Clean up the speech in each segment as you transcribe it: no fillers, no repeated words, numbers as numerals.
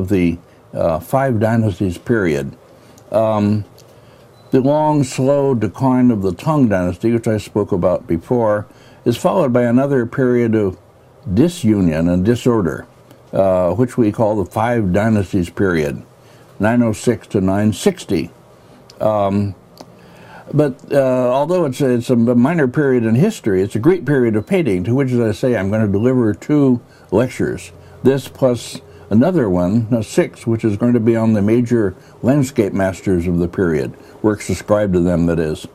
of the Five Dynasties period. The long, slow decline of the Tang Dynasty, which I spoke about before, is followed by another period of disunion and disorder, which we call the Five Dynasties period, 906 to 960. But although it's a minor period in history, it's a great period of painting, to which, as I say, I'm going to deliver 2 lectures. This plus another one, 6, which is going to be on the major landscape masters of the period, works ascribed to them, that is.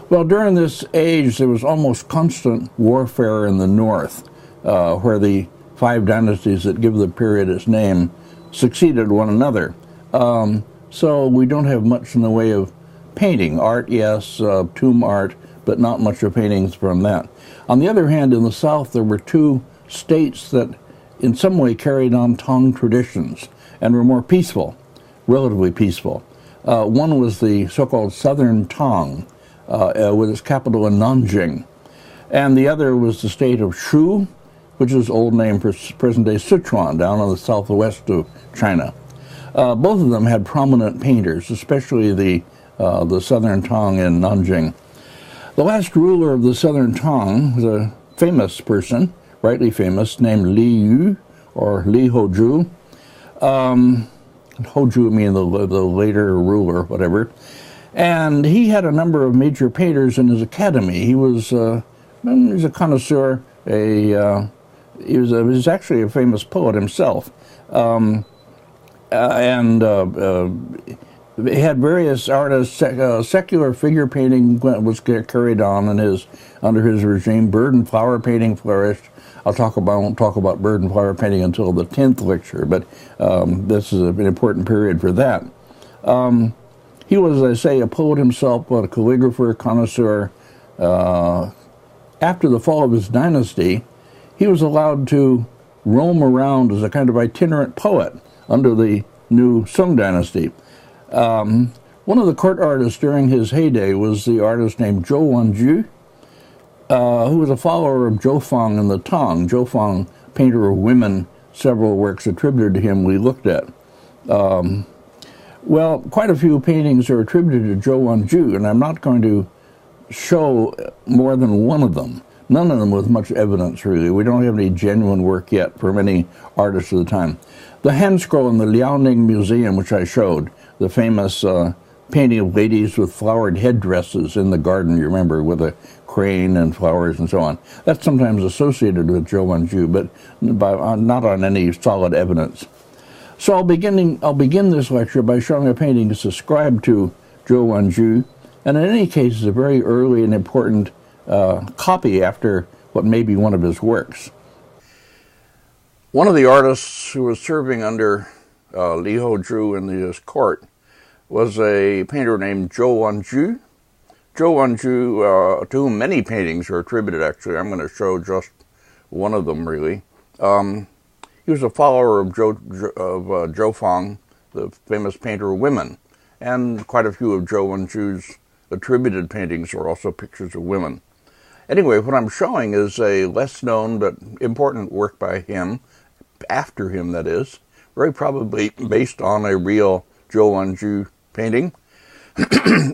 Well, during this age, there was almost constant warfare in the north, where the 5 dynasties that give the period its name succeeded one another. So we don't have much in the way of painting. Art, yes, tomb art, but not much of paintings from that. On the other hand, in the south, there were 2 states that in some way carried on Tang traditions and were more peaceful, relatively peaceful. One was the so-called Southern Tang, with its capital in Nanjing. And the other was the state of Shu, which is old name for present-day Sichuan, down on the southwest of China. Both of them had prominent painters, especially the Southern Tang in Nanjing. The last ruler of the Southern Tang was a famous person, rightly famous, named Li Yu, or Li Hoju. Hoju meaning the later ruler, whatever. And he had a number of major painters in his academy. He was a connoisseur. He was actually a famous poet himself. He had various artists. Secular figure painting was carried on under his regime. Bird and flower painting flourished. I won't talk about bird and flower painting until the 10th lecture, but this is an important period for that. He was, as I say, a poet himself, but a calligrapher, connoisseur. After the fall of his dynasty, he was allowed to roam around as a kind of itinerant poet under the new Song dynasty. One of the court artists during his heyday was the artist named Zhou Wanju, who was a follower of Zhou Fang in the Tang. Zhou Fang, painter of women, several works attributed to him we looked at. Well, quite a few paintings are attributed to Zhou Wanju, and I'm not going to show more than one of them. None of them with much evidence, really. We don't have any genuine work yet from any artists of the time. The hand scroll in the Liaoning Museum, which I showed, the famous painting of ladies with flowered headdresses in the garden, you remember, with a crane and flowers and so on. That's sometimes associated with Zhou Wanju, but not on any solid evidence. So I'll begin this lecture by showing a painting that's ascribed to Zhou Wanju, and in any case is a very early and important copy after what may be one of his works. One of the artists who was serving under Li Hoju in his court was a painter named Zhou Wanju. Zhou Wanju, to whom many paintings are attributed, actually. I'm going to show just one of them, really. He was a follower of Zhou Fang, the famous painter of women, and quite a few of Zhou Wanju's attributed paintings are also pictures of women. Anyway, what I'm showing is a less known but important work by him, after him that is, very probably based on a real Zhou Wanju painting.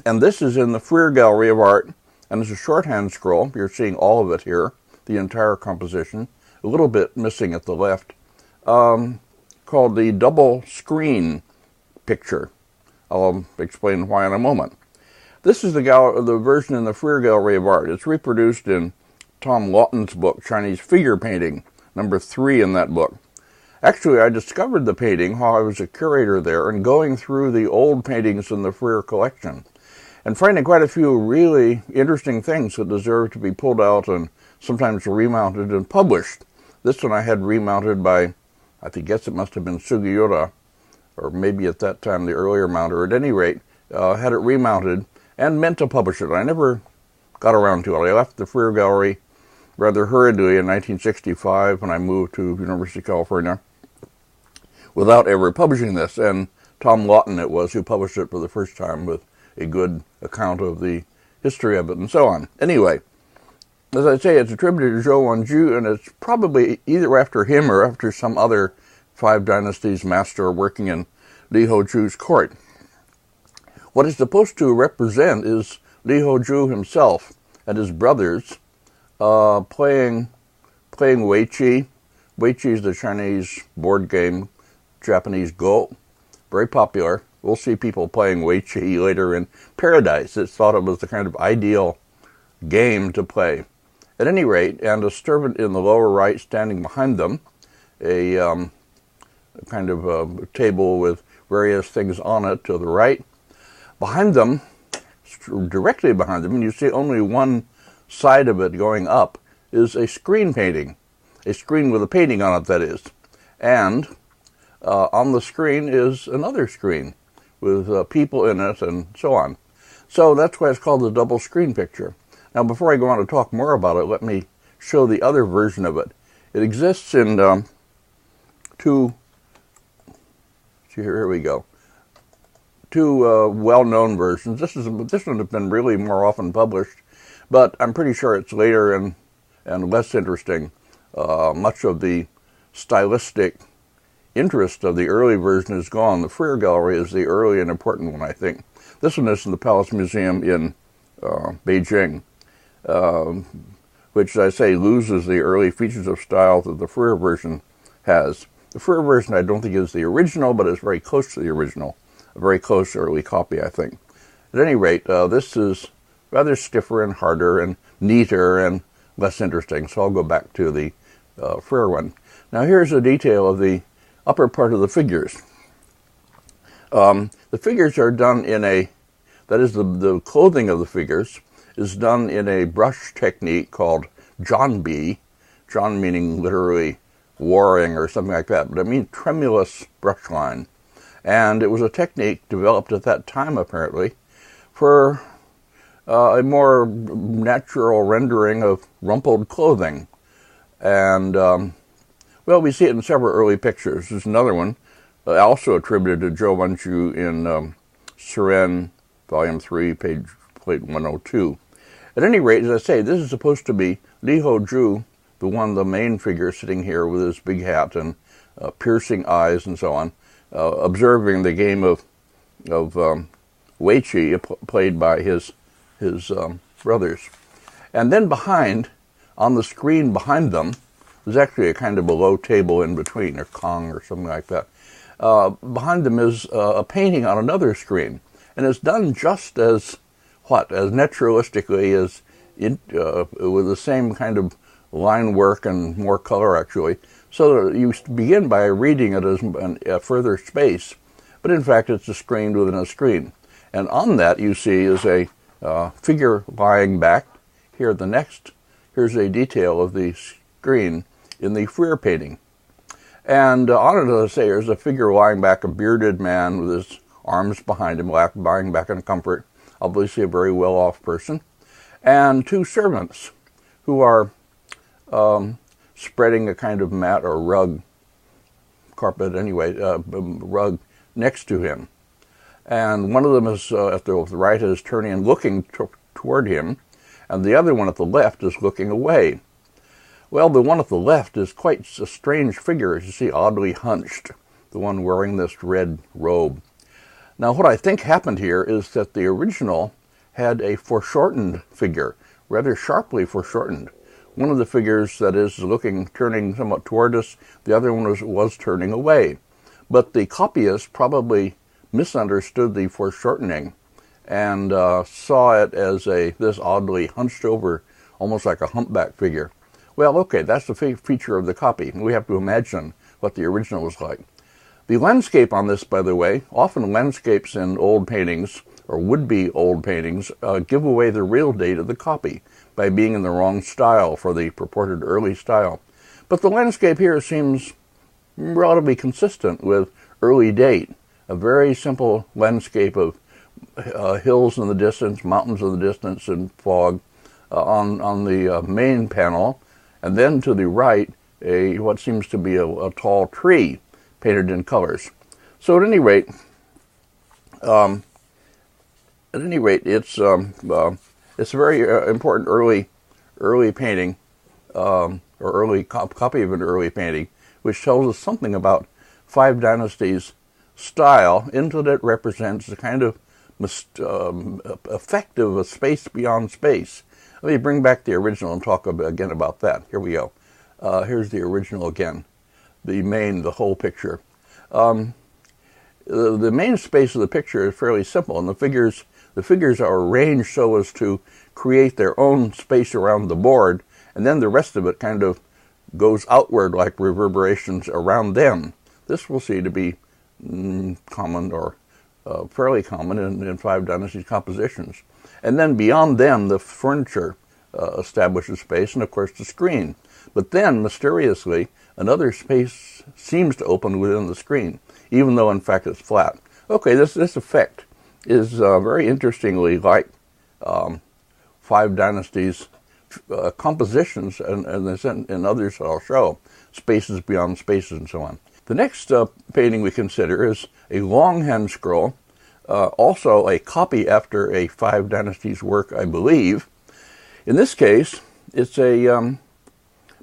And this is in the Freer Gallery of Art, and it's a shorthand scroll. You're seeing all of it here, the entire composition, a little bit missing at the left, called the Double Screen Picture. I'll explain why in a moment. This is the version in the Freer Gallery of Art. It's reproduced in Tom Lawton's book, Chinese Figure Painting, number 3 in that book. Actually, I discovered the painting while I was a curator there and going through the old paintings in the Freer collection and finding quite a few really interesting things that deserve to be pulled out and sometimes remounted and published. This one I had remounted by, I guess it must have been Sugiura, or maybe at that time the earlier mounter. At any rate, had it remounted and meant to publish it. I never got around to it. I left the Freer Gallery rather hurriedly in 1965 when I moved to University of California without ever publishing this. And Tom Lawton it was who published it for the first time with a good account of the history of it and so on. Anyway, as I say, it's attributed to Zhou Wanju, and it's probably either after him or after some other 5 Dynasties master working in Li Hoju's court. What it's supposed to represent is Li Hoju himself and his brothers playing Weiqi. Weiqi is the Chinese board game, Japanese Go, very popular. We'll see people playing Weiqi later in Paradise. It's thought of as the kind of ideal game to play. At any rate, and a servant in the lower right standing behind them, a kind of a table with various things on it to the right. Behind them, directly behind them, and you see only one side of it going up, is a screen painting. A screen with a painting on it, that is. And on the screen is another screen with people in it and so on. So that's why it's called the double screen picture. Now, before I go on to talk more about it, let me show the other version of it. It exists in two well-known versions. This one has been really more often published, but I'm pretty sure it's later and less interesting. Much of the stylistic interest of the early version is gone. The Freer Gallery is the early and important one, I think. This one is in the Palace Museum in Beijing, which, as I say, loses the early features of style that the Freer version has. The Freer version I don't think is the original, but it's very close to the original. A very close early copy, I think. At any rate, this is rather stiffer and harder and neater and less interesting, so I'll go back to the Freer one. Now here's a detail of the upper part of the figures. The figures are done in that is, the clothing of the figures is done in a brush technique called zhanbi, zhan meaning literally warring or something like that, but I mean tremulous brush line. And it was a technique developed at that time, apparently, for a more natural rendering of rumpled clothing. And, well, we see it in several early pictures. There's another one, also attributed to Zhou Wenju in Suren, Volume 3, plate 102. At any rate, as I say, this is supposed to be Li Hoju, the main figure sitting here with his big hat and piercing eyes and so on, observing the game of Weiqi played by his brothers. And then behind, on the screen behind them, there's actually a kind of a low table in between, or Kong or something like that. Behind them is a painting on another screen. And it's done just as naturalistically as with the same kind of line work and more color, actually. So that you begin by reading it as a further space, but in fact it's a screen within a screen. And on that you see is a figure lying back. Here's a detail of the screen in the Freer painting. And on it, as I say, there's a figure lying back, a bearded man with his arms behind him, lying back in comfort, obviously a very well-off person, and 2 servants who are spreading a kind of mat or rug, carpet anyway, rug next to him. And one of them is at the right is turning and looking toward him, and the other one at the left is looking away. Well, the one at the left is quite a strange figure, as you see, oddly hunched, the one wearing this red robe. Now, what I think happened here is that the original had a foreshortened figure, rather sharply foreshortened. One of the figures, that is, turning somewhat toward us. The other one was turning away. But the copyist probably misunderstood the foreshortening and saw it as this oddly hunched over, almost like a humpback figure. Well, okay, that's the feature of the copy. We have to imagine what the original was like. The landscape on this, by the way, often landscapes in old paintings, or would-be old paintings, give away the real date of the copy by being in the wrong style for the purported early style. But the landscape here seems relatively consistent with early date. A very simple landscape of hills in the distance, mountains in the distance, and fog on the main panel. And then to the right, what seems to be a tall tree painted in colors. So at any rate, it's a very important early painting, or early copy of an early painting, which tells us something about Five Dynasties style into that represents the kind of effect of a space beyond space. Let me bring back the original and talk again about that. Here we go. Here's the original again, the whole picture. The main space of the picture is fairly simple, and the figures are arranged so as to create their own space around the board, and then the rest of it kind of goes outward like reverberations around them. This we'll see to be common, or fairly common in Five Dynasties compositions. And then beyond them, the furniture establishes space, and of course the screen. But then, mysteriously, another space seems to open within the screen, even though in fact it's flat. Okay, this effect is very interestingly like Five Dynasties compositions and others that I'll show, spaces beyond spaces and so on. The next painting we consider is a longhand scroll, also a copy after a Five Dynasties work, I believe. In this case, it's a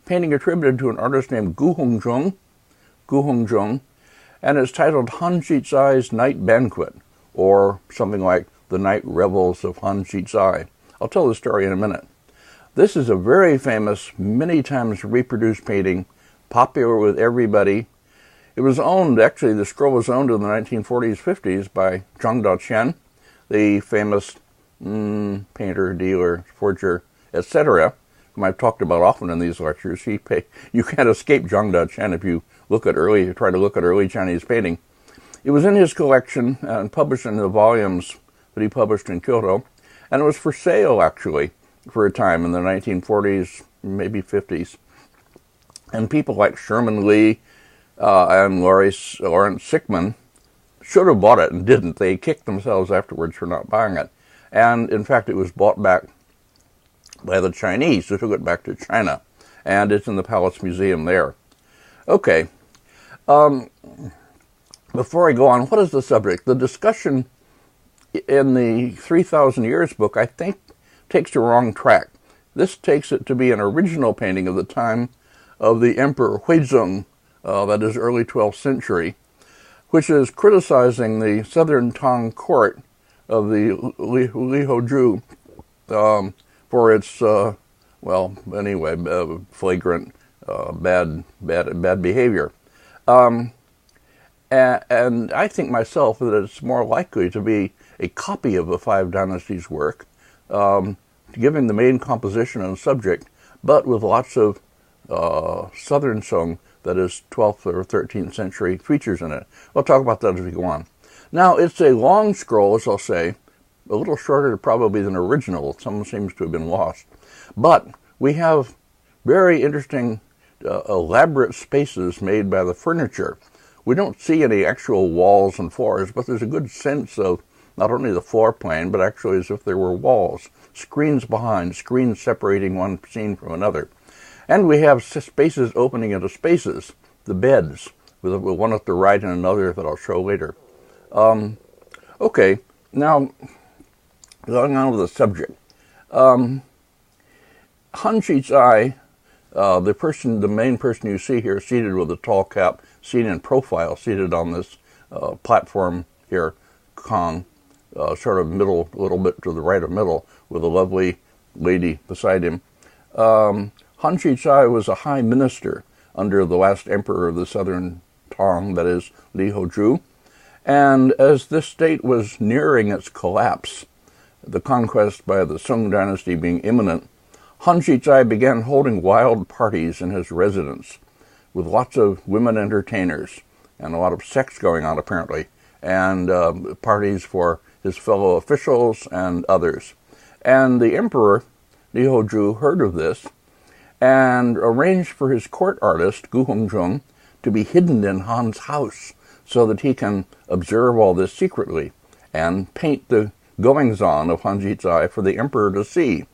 painting attributed to an artist named Gu Hongzhong, and it's titled Han Jizai's Night Banquet, or something like The Night Revels of Han Jizai. I'll tell the story in a minute. This is a very famous, many times reproduced painting, popular with everybody. It was owned, actually the scroll was owned in the 1940s, 50s by Zhang Daqian, the famous painter, dealer, forger, etc., whom I've talked about often in these lectures. You can't escape Zhang Daqian if you try to look at early Chinese painting. It was in his collection and published in the volumes that he published in Kyoto, and it was for sale, actually, for a time in the 1940s, maybe 50s. And people like Sherman Lee and Lawrence Sickman should have bought it and didn't. They kicked themselves afterwards for not buying it. And in fact, it was bought back by the Chinese who took it back to China. And it's in the Palace Museum there. Okay. Before I go on, what is the subject? The discussion in the 3,000 Years book, I think, takes the wrong track. This takes it to be an original painting of the time of the Emperor Huizong, that is early 12th century, which is criticizing the southern Tang court of the Lihoju for its, flagrant bad behavior. And I think myself that it's more likely to be a copy of a Five Dynasties work, giving the main composition and subject, but with lots of Southern song, that is 12th or 13th century features in it. We'll talk about that as we go on. Now, it's a long scroll, as I'll say, a little shorter probably than original. Some seems to have been lost. But we have very interesting, elaborate spaces made by the furniture. We don't see any actual walls and floors, but there's a good sense of not only the floor plan, but actually as if there were walls, screens behind, screens separating one scene from another. And we have spaces opening into spaces, the beds, with one at the right and another that I'll show later. Okay, now, going on with the subject. Han Jizai, the main person you see here, seated with a tall cap, seen in profile, seated on this platform here, Kong, sort of middle, a little bit to the right of middle, with a lovely lady beside him. Han Jizai was a high minister under the last emperor of the southern Tang, that is, Lihoju. And as this state was nearing its collapse, the conquest by the Sung dynasty being imminent, Han Jizai began holding wild parties in his residence, with lots of women entertainers, and a lot of sex going on apparently, and parties for his fellow officials and others. And the emperor, Lihoju, heard of this, and arranged for his court artist, Gu Hongzhong, to be hidden in Han's house so that he can observe all this secretly and paint the goings-on of Han Jizai for the emperor to see.